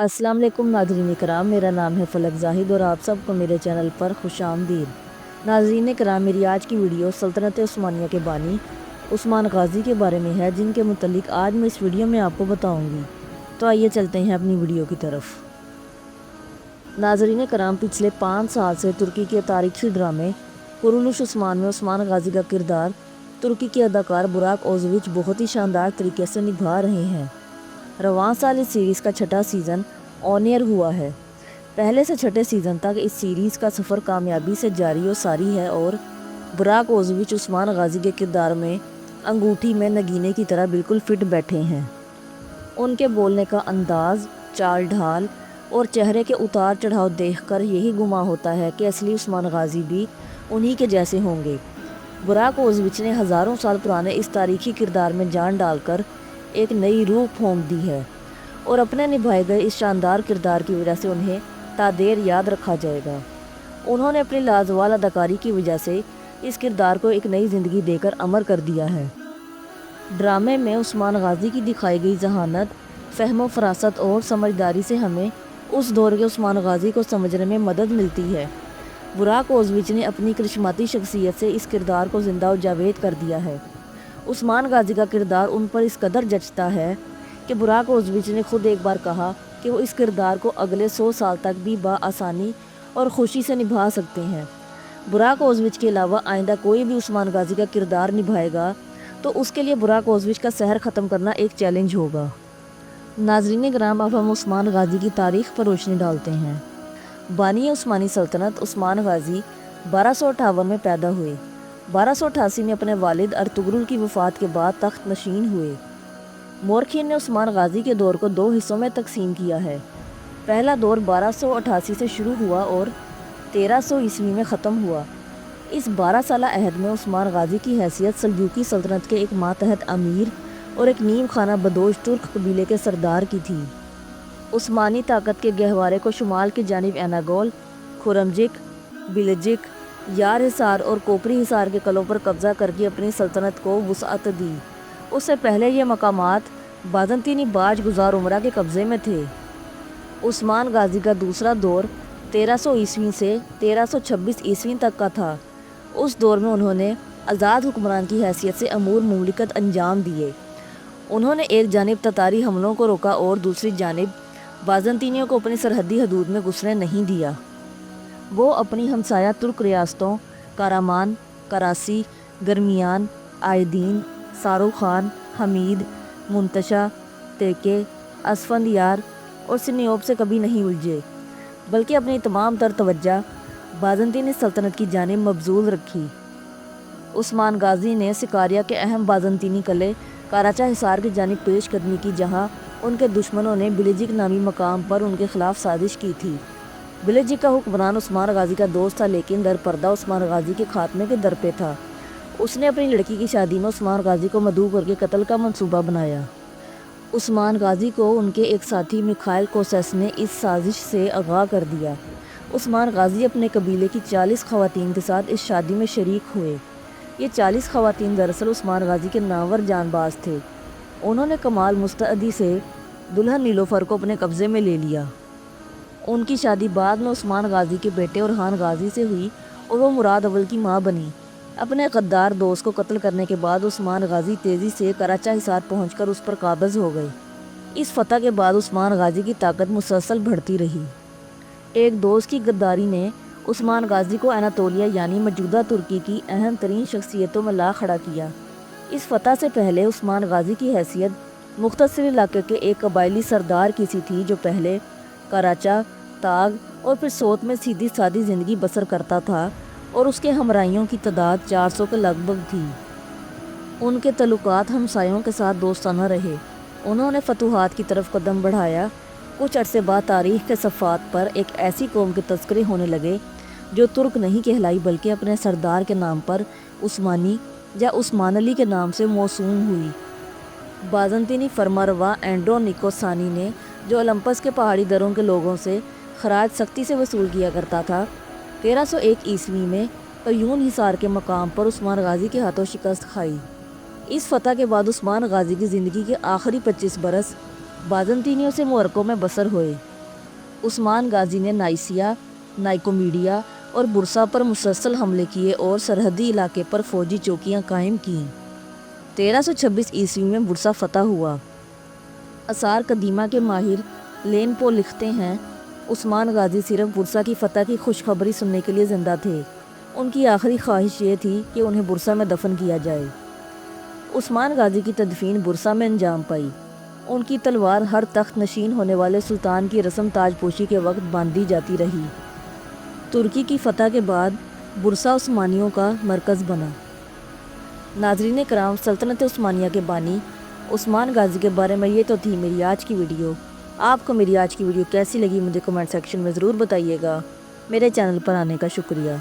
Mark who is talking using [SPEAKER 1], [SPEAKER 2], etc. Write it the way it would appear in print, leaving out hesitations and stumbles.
[SPEAKER 1] السلام علیکم ناظرین کرام، میرا نام ہے فلک زاہد اور آپ سب کو میرے چینل پر خوش آمدید۔ ناظرین کرام، میری آج کی ویڈیو سلطنت عثمانیہ کے بانی عثمان غازی کے بارے میں ہے، جن کے متعلق آج میں اس ویڈیو میں آپ کو بتاؤں گی۔ تو آئیے چلتے ہیں اپنی ویڈیو کی طرف۔ ناظرین کرام، پچھلے 5 سال سے ترکی کے تاریخی ڈرامے قرونش عثمان میں عثمان غازی کا کردار ترکی کے اداکار براک اوزویچ بہت ہی شاندار طریقے سے نبھا رہے ہیں۔ رواں سال اس سیریز کا چھٹا سیزن آن ایئر ہوا ہے۔ پہلے سے چھٹے سیزن تک اس سیریز کا سفر کامیابی سے جاری و ساری ہے اور براک اوزویچ عثمان غازی کے کردار میں انگوٹھی میں نگینے کی طرح بالکل فٹ بیٹھے ہیں۔ ان کے بولنے کا انداز، چال ڈھال اور چہرے کے اتار چڑھاؤ دیکھ کر یہی گمان ہوتا ہے کہ اصلی عثمان غازی بھی انہی کے جیسے ہوں گے۔ براک اوزویچ نے ہزاروں سال پرانے اس تاریخی کردار میں جان ڈال کر ایک نئی روح پھونک دی ہے اور اپنے نبھائے گئے اس شاندار کردار کی وجہ سے انہیں تا دیر یاد رکھا جائے گا۔ انہوں نے اپنی لازوال اداکاری کی وجہ سے اس کردار کو ایک نئی زندگی دے کر امر کر دیا ہے۔ ڈرامے میں عثمان غازی کی دکھائی گئی ذہانت، فہم و فراست اور سمجھداری سے ہمیں اس دور کے عثمان غازی کو سمجھنے میں مدد ملتی ہے۔ براک اوزویچ نے اپنی کرشماتی شخصیت سے اس کردار کو زندہ و جاوید کر دیا ہے۔ عثمان غازی کا کردار ان پر اس قدر جچتا ہے کہ براک اوزویچ نے خود ایک بار کہا کہ وہ اس کردار کو اگلے 100 سال تک بھی بآسانی اور خوشی سے نبھا سکتے ہیں۔ براک اوزویچ کے علاوہ آئندہ کوئی بھی عثمان غازی کا کردار نبھائے گا تو اس کے لیے براک اوزویچ کا سحر ختم کرنا ایک چیلنج ہوگا۔ ناظرین کرام، اب ہم عثمان غازی کی تاریخ پر روشنی ڈالتے ہیں۔ بانی عثمانی سلطنت عثمان غازی 1258 میں پیدا ہوئے۔ 1288 میں اپنے والد ارطغرل کی وفات کے بعد تخت نشین ہوئے۔ مورخین نے عثمان غازی کے دور کو 2 حصوں میں تقسیم کیا ہے۔ پہلا دور 1288 سے شروع ہوا اور 1300 عیسوی میں ختم ہوا۔ اس 12 سالہ عہد میں عثمان غازی کی حیثیت سلجوقی سلطنت کے ایک ماتحت امیر اور ایک نیم خانہ بدوش ترک قبیلے کے سردار کی تھی۔ عثمانی طاقت کے گہوارے کو شمال کی جانب ایناگول، خرمجک، بلجک، یار حصار اور کوپری حصار کے قلعوں پر قبضہ کر کے اپنی سلطنت کو وسعت دی۔ اس سے پہلے یہ مقامات بازنطینی باج گزار عمرہ کے قبضے میں تھے۔ عثمان غازی کا دوسرا دور 1300 عیسوی سے 1326 عیسوی تک کا تھا۔ اس دور میں انہوں نے آزاد حکمران کی حیثیت سے امور مملکت انجام دیے۔ انہوں نے ایک جانب تتاری حملوں کو روکا اور دوسری جانب بازنطینیوں کو اپنی سرحدی حدود میں گھسنے نہیں دیا۔ وہ اپنی ہمسایہ ترک ریاستوں کارامان، کراسی، گرمیان، آئدین، ساروخان، حمید، منتشا، ترکے، اسفندیار اور سنیوب سے کبھی نہیں الجھے، بلکہ اپنی تمام تر توجہ بازنطینی سلطنت کی جانب مبذول رکھی۔ عثمان غازی نے سکاریا کے اہم بازنطینی قلعے کاراچا حصار کی جانب پیش قدمی کی، جہاں ان کے دشمنوں نے بلجک نامی مقام پر ان کے خلاف سازش کی تھی۔ بلجک کا حکمران عثمان غازی کا دوست تھا، لیکن در پردہ عثمان غازی کے خاتمے کے در پہ تھا۔ اس نے اپنی لڑکی کی شادی میں عثمان غازی کو مدعو کر کے قتل کا منصوبہ بنایا۔ عثمان غازی کو ان کے ایک ساتھی میخائیل کوسیس نے اس سازش سے آگاہ کر دیا۔ عثمان غازی اپنے قبیلے کی 40 خواتین کے ساتھ اس شادی میں شریک ہوئے۔ یہ 40 خواتین دراصل عثمان غازی کے نامور جان باز تھے۔ انہوں نے کمال مستعدی سے دلہن نیلوفر کو اپنے قبضے میں لے لیا۔ ان کی شادی بعد میں عثمان غازی کے بیٹے اورحان غازی سے ہوئی اور وہ مراد اول کی ماں بنی۔ اپنے غدار دوست کو قتل کرنے کے بعد عثمان غازی تیزی سے کراچا حصار پہنچ کر اس پر قابض ہو گئے۔ اس فتح کے بعد عثمان غازی کی طاقت مسلسل بڑھتی رہی۔ ایک دوست کی غداری نے عثمان غازی کو اناطولیہ یعنی موجودہ ترکی کی اہم ترین شخصیتوں میں لا کھڑا کیا۔ اس فتح سے پہلے عثمان غازی کی حیثیت مختصر علاقے کے ایک قبائلی سردار کی سی تھی، جو پہلے کراچا، تاگ اور پھر سوت میں سیدھی سادی زندگی بسر کرتا تھا اور اس کے ہمراہیوں کی تعداد 400 کے لگ بھگ تھی۔ ان کے تعلقات ہمسایوں کے ساتھ دوستانہ رہے۔ انہوں نے فتوحات کی طرف قدم بڑھایا۔ کچھ عرصے بعد تاریخ کے صفحات پر ایک ایسی قوم کے تذکرے ہونے لگے جو ترک نہیں کہلائی، بلکہ اپنے سردار کے نام پر عثمانی یا عثمان علی کے نام سے موسوم ہوئی۔ بازنطینی فرمانروا اینڈرونیکو ثانی نے، جو اولمپس کے پہاڑی دروں کے لوگوں سے خراج سختی سے وصول کیا کرتا تھا، 1301 عیسوی میں قیون حصار کے مقام پر عثمان غازی کے ہاتھوں شکست کھائی۔ اس فتح کے بعد عثمان غازی کی زندگی کے آخری 25 برس بازنطینیوں سے معرکوں میں بسر ہوئے۔ عثمان غازی نے نائسیا، نائکومیڈیا اور برسا پر مسلسل حملے کیے اور سرحدی علاقے پر فوجی چوکیاں قائم کیں۔ 1326 عیسوی میں برسا فتح ہوا۔ آثار قدیمہ کے ماہر لین پو لکھتے ہیں، عثمان غازی صرف برسا کی فتح کی خوشخبری سننے کے لیے زندہ تھے۔ ان کی آخری خواہش یہ تھی کہ انہیں برسا میں دفن کیا جائے۔ عثمان غازی کی تدفین برسا میں انجام پائی۔ ان کی تلوار ہر تخت نشین ہونے والے سلطان کی رسم تاج پوشی کے وقت باندھی جاتی رہی۔ ترکی کی فتح کے بعد برسا عثمانیوں کا مرکز بنا۔ ناظرین کرام، سلطنت عثمانیہ کے بانی عثمان غازی کے بارے میں یہ تو تھی میری آج کی ویڈیو۔ آپ کو میری آج کی ویڈیو کیسی لگی مجھے کمنٹ سیکشن میں ضرور بتائیے گا۔ میرے چینل پر آنے کا شکریہ۔